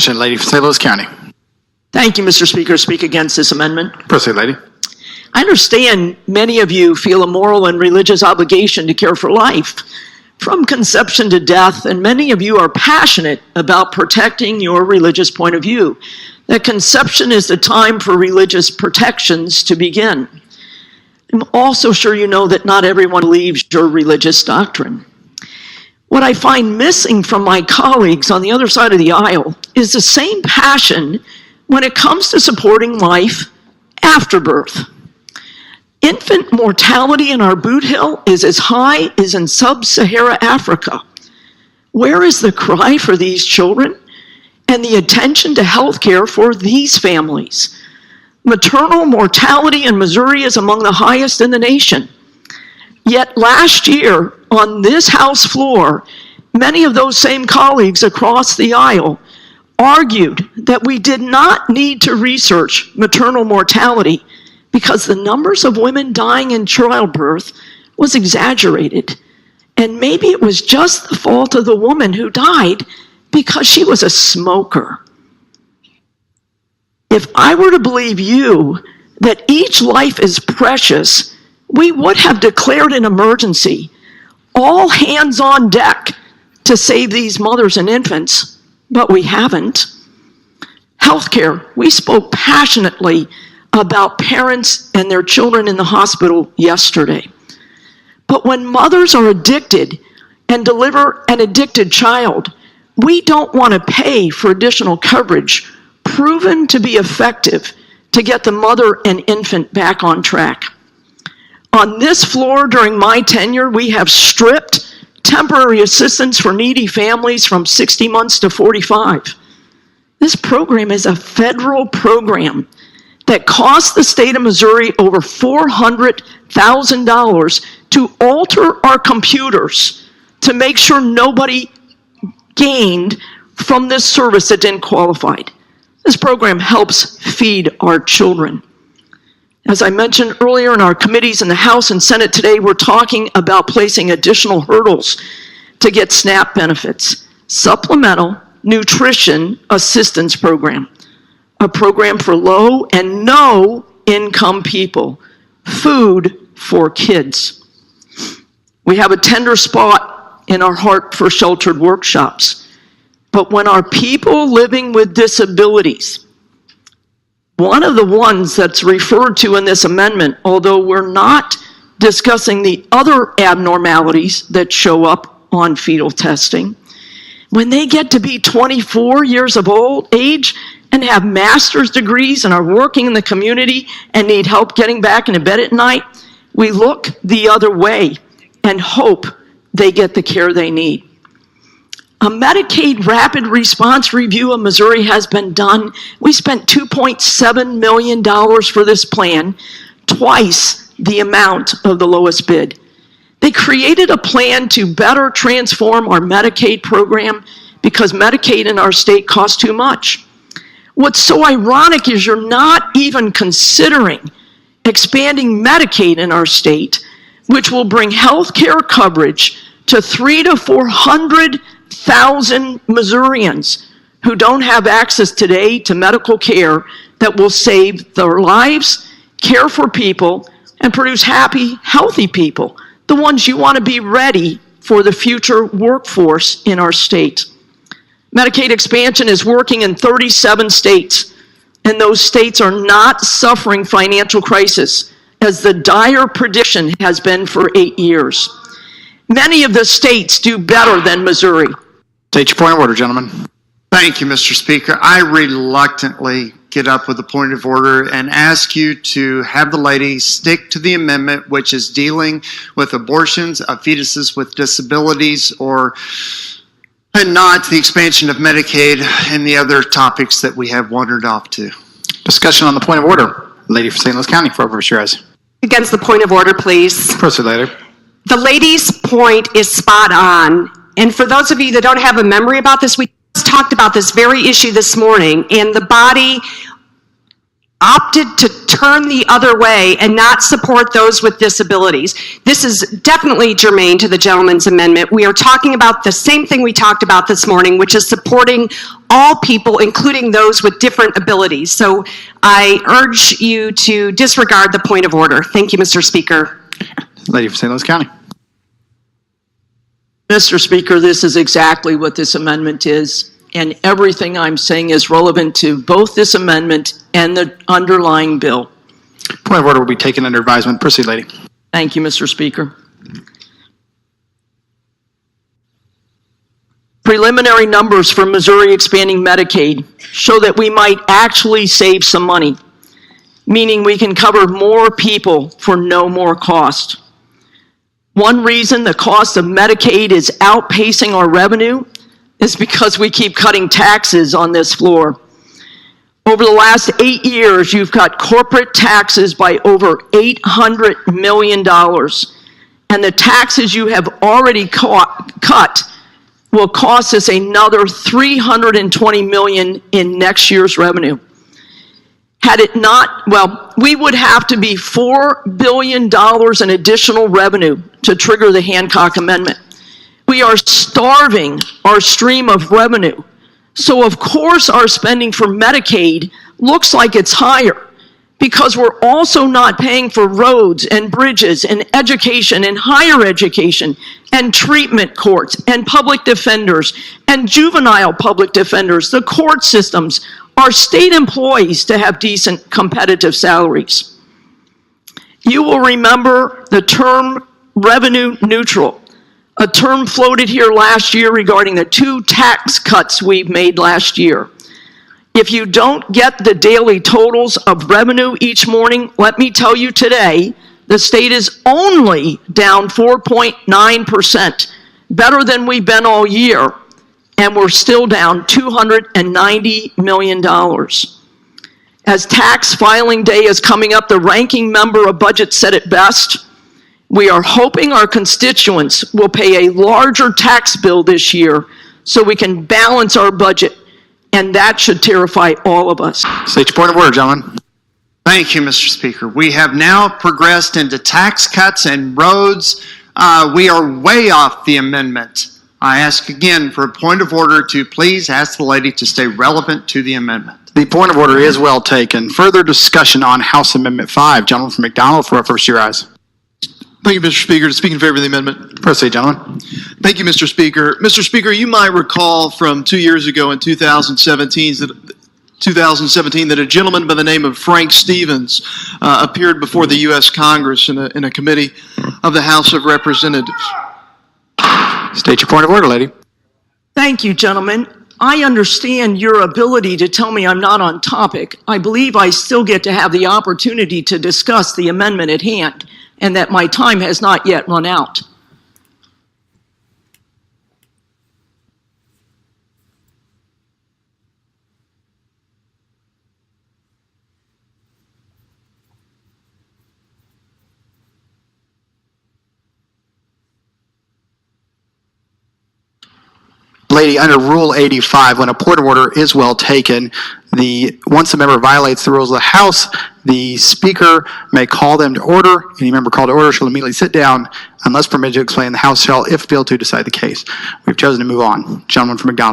Lady from St. Louis County. Thank you, Mr. Speaker. Speak against this amendment. Proceed, lady. I understand many of you feel a moral and religious obligation to care for life from conception to death, and many of you are passionate about protecting your religious point of view, that conception is the time for religious protections to begin. I'm also sure you know that not everyone believes your religious doctrine. What I find missing from my colleagues on the other side of the aisle is the same passion when it comes to supporting life after birth. Infant mortality in our boot hill is as high as in sub-Saharan Africa. Where is the cry for these children and the attention to health care for these families? Maternal mortality in Missouri is among the highest in the nation. Yet last year, on this House floor, many of those same colleagues across the aisle argued that we did not need to research maternal mortality because the numbers of women dying in childbirth was exaggerated. And maybe it was just the fault of the woman who died because she was a smoker. If I were to believe you that each life is precious, we would have declared an emergency, all hands on deck to save these mothers and infants, but we haven't. Healthcare, we spoke passionately about parents and their children in the hospital yesterday. But when mothers are addicted and deliver an addicted child, we don't want to pay for additional coverage proven to be effective to get the mother and infant back on track. On this floor during my tenure, we have stripped temporary assistance for needy families from 60 months to 45. This program is a federal program that cost the state of Missouri over $400,000 to alter our computers to make sure nobody gained from this service that didn't qualify. This program helps feed our children. As I mentioned earlier in our committees in the House and Senate today, we're talking about placing additional hurdles to get SNAP benefits. Supplemental Nutrition Assistance Program, a program for low and no income people, food for kids. We have a tender spot in our heart for sheltered workshops. But when our people living with disabilities, one of the ones that's referred to in this amendment, although we're not discussing the other abnormalities that show up on fetal testing, when they get to be 24 years of age and have master's degrees and are working in the community and need help getting back into bed at night, we look the other way and hope they get the care they need. A Medicaid rapid response review of Missouri has been done. We spent $2.7 million for this plan, twice the amount of the lowest bid. They created a plan to better transform our Medicaid program because Medicaid in our state costs too much. What's so ironic is you're not even considering expanding Medicaid in our state, which will bring health care coverage to 300,000 to 400,000 Missourians who don't have access today to medical care that will save their lives, care for people, and produce happy, healthy people, the ones you want to be ready for the future workforce in our state. Medicaid expansion is working in 37 states, and those states are not suffering financial crisis, as the dire prediction has been for 8 years. Many of the states do better than Missouri. State your point of order, gentlemen. Thank you, Mr. Speaker. I reluctantly get up with a point of order and ask you to have the lady stick to the amendment, which is dealing with abortions of fetuses with disabilities, and not the expansion of Medicaid and the other topics that we have wandered off to. Discussion on the point of order. Lady for St. Louis County, for over your eyes. Against the point of order, please. Proceed, lady. The lady's point is spot on. And for those of you that don't have a memory about this, we talked about this very issue this morning, and the body opted to turn the other way and not support those with disabilities. This is definitely germane to the gentleman's amendment. We are talking about the same thing we talked about this morning, which is supporting all people, including those with different abilities. So I urge you to disregard the point of order. Thank you, Mr. Speaker. Lady for St. Louis County. Mr. Speaker, this is exactly what this amendment is, and everything I'm saying is relevant to both this amendment and the underlying bill. Point of order will be taken under advisement. Proceed, lady. Thank you, Mr. Speaker. Preliminary numbers from Missouri expanding Medicaid show that we might actually save some money, meaning we can cover more people for no more cost. One reason the cost of Medicaid is outpacing our revenue is because we keep cutting taxes on this floor. Over the last 8 years, you've cut corporate taxes by over $800 million. And the taxes you have already cut will cost us another $320 million in next year's revenue. Had it not, well, we would have to be $4 billion in additional revenue to trigger the Hancock Amendment. We are starving our stream of revenue. So of course our spending for Medicaid looks like it's higher because we're also not paying for roads and bridges and education and higher education and treatment courts and public defenders and juvenile public defenders, the court systems, our state employees to have decent competitive salaries. You will remember the term revenue neutral, a term floated here last year regarding the 2 tax cuts we've made last year. If you don't get the daily totals of revenue each morning, let me tell you today, the state is only down 4.9%, better than we've been all year, and we're still down $290 million. As tax filing day is coming up, the ranking member of budget said it best. We are hoping our constituents will pay a larger tax bill this year so we can balance our budget, and that should terrify all of us. State your point of order, gentlemen. Thank you, Mr. Speaker. We have now progressed into tax cuts and roads. We are way off the amendment. I ask again for a point of order to please ask the lady to stay relevant to the amendment. The point of order is well taken. Further discussion on House Amendment 5. Gentleman from McDonald, for first your eyes. Thank you, Mr. Speaker. To speak in favor of the amendment. Proceed, gentlemen. Thank you, Mr. Speaker. Mr. Speaker, you might recall from 2 years ago in 2017 that a gentleman by the name of Frank Stevens appeared before the U.S. Congress in a committee of the House of Representatives. State your point of order, lady. Thank you, gentlemen. I understand your ability to tell me I'm not on topic. I believe I still get to have the opportunity to discuss the amendment at hand, and that my time has not yet run out. Lady, under Rule 85, when a point of order is well taken, once a member violates the rules of the House, the Speaker may call them to order. Any member called to order shall immediately sit down unless permitted to explain. The House shall, if able to, decide the case. We've chosen to move on. Gentleman from McDonald.